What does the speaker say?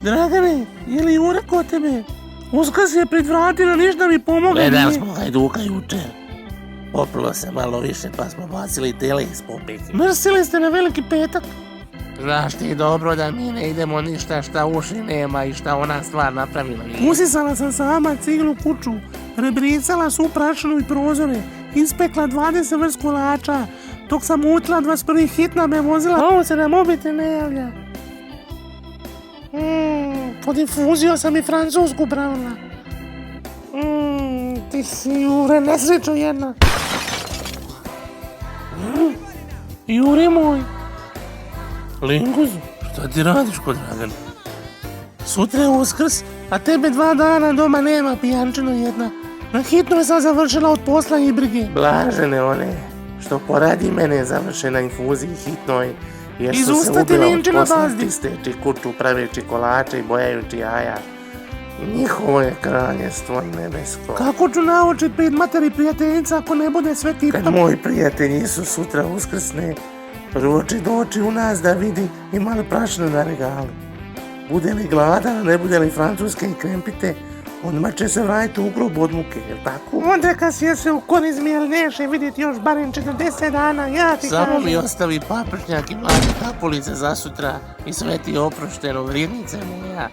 Dragane, je li Jure kod tebe? Uskrs je pred vratima, ništa mi pomoga nije. Gledali smo Hajduka jučer. Popilo se malo više pa smo bacili tele iz popeke. Mrsili ste na Veliki petak? Znaš ti dobro da mi ne idemo ništa šta uši nema i šta ona stvar napravila nije. Usisala sam sama ciglu kuću, rebrisala su prašinu i prozore, ispekla 20 vrst kolača, dok sam utila 21. hitna me vozila, a ovo se na mobitel ne javlja. Pod infuzijom sam i francusku pravila. Ti si Jure, nesrećo jedna. Jure moj. Linguzu, šta ti radiš kod Dragana? Sutra je Uskrs, a tebe 2 dana doma nema, pijančino jedna. Na hitnoj sam završila od posla i brige. Blažene one, što poradi mene završena infuziji hitnoj, jer su se Izustati ubila od Linčina posla bazdi. čisteći kuću, praveći kolače i bojajući jaja. Njihovo je kraljestvo nebesko. Kako ću naučit pred materi prijateljica ako ne bude sve tipa? Kad moj prijatelj Isus sutra uskrsne, prvo će doći u nas da vidi ima li prašinu na regalu. Bude li gladan, ne bude li francuske i krempite, odmah će se vratiti u grob od muke, jel tako? Onda kad si se u korizmi, ali neće vidjeti još barem 40 dana, ja ti Samo kažem. mi ostavi paprčnjak i mlade kapulice za sutra i sve ti oprošteno, vrijednice moja.